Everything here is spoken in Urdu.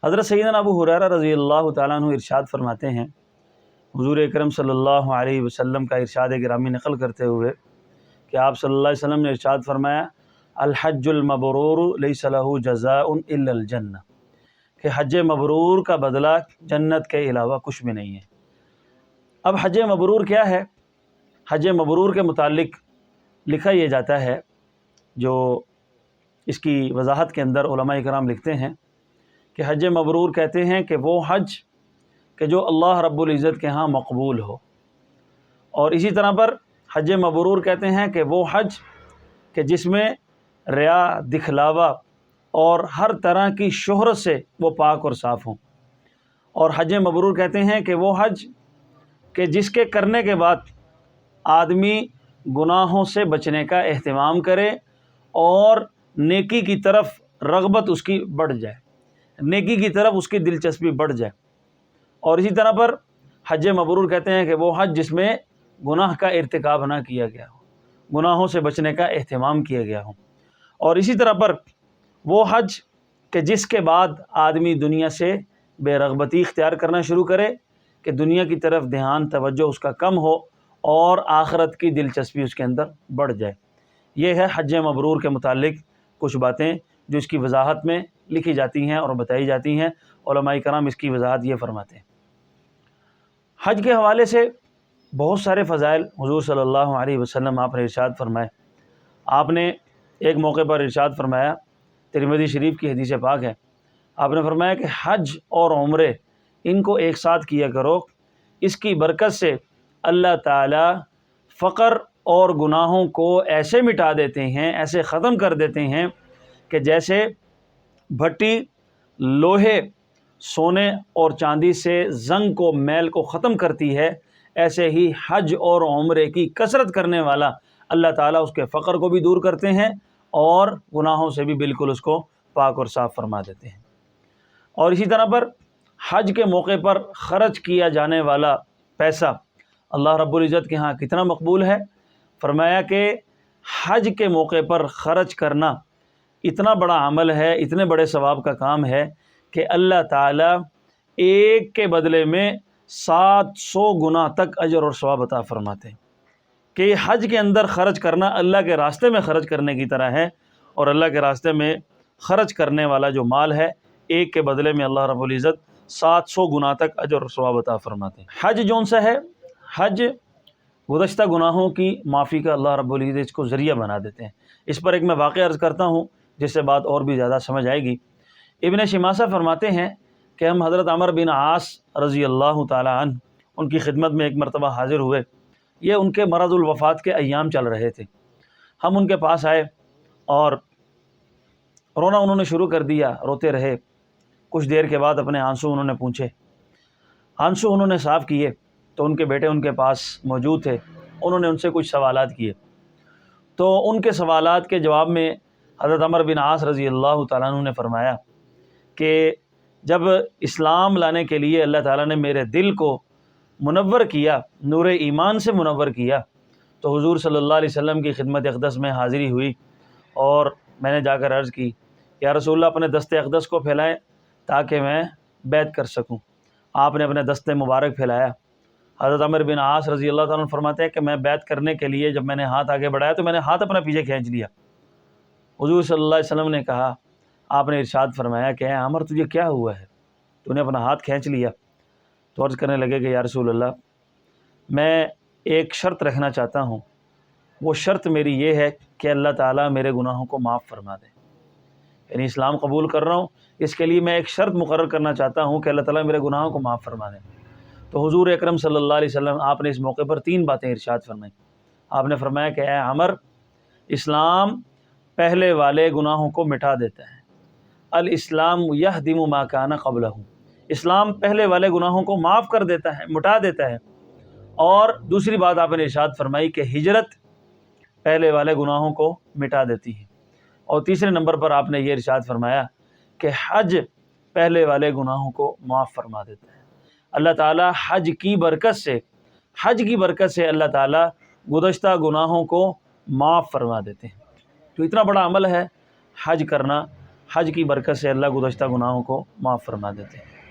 حضرت سیدنا ابو ہریرہ رضی اللہ تعالیٰ عنہ ارشاد فرماتے ہیں، حضور اکرم صلی اللہ علیہ وسلم کا ارشاد گرامی نقل کرتے ہوئے کہ آپ صلی اللہ علیہ وسلم نے ارشاد فرمایا، الحج المبرور لیس لہ جزاء الا الجنہ، کہ حج مبرور کا بدلہ جنت کے علاوہ کچھ بھی نہیں ہے۔ اب حج مبرور کیا ہے؟ حج مبرور کے متعلق لکھا یہ جاتا ہے، جو اس کی وضاحت کے اندر علماء کرام لکھتے ہیں کہ حج مبرور کہتے ہیں کہ وہ حج کہ جو اللہ رب العزت کے ہاں مقبول ہو، اور اسی طرح پر حج مبرور کہتے ہیں کہ وہ حج کہ جس میں ریا، دکھلاوا اور ہر طرح کی شہرت سے وہ پاک اور صاف ہوں، اور حج مبرور کہتے ہیں کہ وہ حج کہ جس کے کرنے کے بعد آدمی گناہوں سے بچنے کا اہتمام کرے اور نیکی کی طرف رغبت اس کی بڑھ جائے، نیکی کی طرف اس کی دلچسپی بڑھ جائے۔ اور اسی طرح پر حج مبرور کہتے ہیں کہ وہ حج جس میں گناہ کا ارتکاب نہ کیا گیا ہو، گناہوں سے بچنے کا اہتمام کیا گیا ہو، اور اسی طرح پر وہ حج کہ جس کے بعد آدمی دنیا سے بے رغبتی اختیار کرنا شروع کرے، کہ دنیا کی طرف دھیان توجہ اس کا کم ہو اور آخرت کی دلچسپی اس کے اندر بڑھ جائے۔ یہ ہے حج مبرور کے متعلق کچھ باتیں جو اس کی وضاحت میں لکھی جاتی ہیں اور بتائی جاتی ہیں۔ علماء کرام اس کی وضاحت یہ فرماتے ہیں۔ حج کے حوالے سے بہت سارے فضائل حضور صلی اللہ علیہ وسلم آپ نے ارشاد فرمائے۔ آپ نے ایک موقع پر ارشاد فرمایا، ترمذی شریف کی حدیث پاک ہے، آپ نے فرمایا کہ حج اور عمرے ان کو ایک ساتھ کیا کرو، اس کی برکت سے اللہ تعالی فقر اور گناہوں کو ایسے مٹا دیتے ہیں، ایسے ختم کر دیتے ہیں کہ جیسے بھٹی لوہے، سونے اور چاندی سے زنگ کو، میل کو ختم کرتی ہے، ایسے ہی حج اور عمرے کی کثرت کرنے والا اللہ تعالیٰ اس کے فقر کو بھی دور کرتے ہیں اور گناہوں سے بھی بالکل اس کو پاک اور صاف فرما دیتے ہیں۔ اور اسی طرح پر حج کے موقع پر خرچ کیا جانے والا پیسہ اللہ رب العزت کے ہاں کتنا مقبول ہے۔ فرمایا کہ حج کے موقع پر خرچ کرنا اتنا بڑا عمل ہے، اتنے بڑے ثواب کا کام ہے کہ اللہ تعالیٰ ایک کے بدلے میں 700 گنا تک اجر اور ثواب عطا فرماتے ہیں، کہ یہ حج کے اندر خرچ کرنا اللہ کے راستے میں خرچ کرنے کی طرح ہے، اور اللہ کے راستے میں خرچ کرنے والا جو مال ہے، ایک کے بدلے میں اللہ رب العزت 700 گنا تک اجر اور ثواب عطا فرماتے ہیں۔ حج جون سا ہے، حج گزشتہ گناہوں کی معافی کا اللہ رب العزت اس کو ذریعہ بنا دیتے ہیں۔ اس پر ایک میں واقعہ عرض کرتا ہوں جس سے بات اور بھی زیادہ سمجھ آئے گی۔ ابن شماسہ فرماتے ہیں کہ ہم حضرت عمر بن عاص رضی اللہ تعالی عنہ ان کی خدمت میں ایک مرتبہ حاضر ہوئے۔ یہ ان کے مرض الوفات کے ایام چل رہے تھے۔ ہم ان کے پاس آئے اور رونا انہوں نے شروع کر دیا، روتے رہے۔ کچھ دیر کے بعد اپنے آنسو انہوں نے پونچھے، آنسو انہوں نے صاف کیے تو ان کے بیٹے ان کے پاس موجود تھے۔ انہوں نے ان سے کچھ سوالات کیے، تو ان کے سوالات کے جواب میں حضرت عمر بن عاص رضی اللہ تعالیٰ عنہ نے فرمایا کہ جب اسلام لانے کے لیے اللہ تعالیٰ نے میرے دل کو منور کیا، نور ایمان سے منور کیا، تو حضور صلی اللہ علیہ وسلم کی خدمت اقدس میں حاضری ہوئی اور میں نے جا کر عرض کی، یا رسول اللہ اپنے دست اقدس کو پھیلائیں تاکہ میں بیعت کر سکوں۔ آپ نے اپنے دست مبارک پھیلایا۔ حضرت عمر بن عاص رضی اللہ تعالیٰ عنہ فرماتے ہیں کہ میں بیعت کرنے کے لیے جب میں نے ہاتھ آگے بڑھایا تو میں نے ہاتھ اپنا پیچھے کھینچ لیا۔ حضور صلی اللہ علیہ وسلم نے کہا، آپ نے ارشاد فرمایا کہ اے عمر تجھے کیا ہوا ہے، تو نے اپنا ہاتھ کھینچ لیا؟ تو عرض کرنے لگے کہ یا رسول اللہ میں ایک شرط رکھنا چاہتا ہوں، وہ شرط میری یہ ہے کہ اللہ تعالیٰ میرے گناہوں کو معاف فرما دے، یعنی اسلام قبول کر رہا ہوں، اس کے لیے میں ایک شرط مقرر کرنا چاہتا ہوں کہ اللہ تعالیٰ میرے گناہوں کو معاف فرما دے۔ تو حضور اکرم صلی اللہ علیہ وسلم آپ نے اس موقع پر 3 باتیں ارشاد فرمائیں۔ آپ نے فرمایا کہ اے عمر، اسلام پہلے والے گناہوں کو مٹا دیتا ہے، الاسلام یہدم ما کان قبلہ، اسلام پہلے والے گناہوں کو معاف کر دیتا ہے، مٹا دیتا ہے۔ اور دوسری بات آپ نے ارشاد فرمائی کہ ہجرت پہلے والے گناہوں کو مٹا دیتی ہے۔ اور تیسرے نمبر پر آپ نے یہ ارشاد فرمایا کہ حج پہلے والے گناہوں کو معاف فرما دیتا ہے۔ اللہ تعالیٰ حج کی برکت سے اللہ تعالیٰ گزشتہ گناہوں کو معاف فرما دیتے ہیں۔ تو اتنا بڑا عمل ہے حج کرنا۔ حج کی برکت سے اللہ گزشتہ گناہوں کو معاف فرما دیتے ہیں۔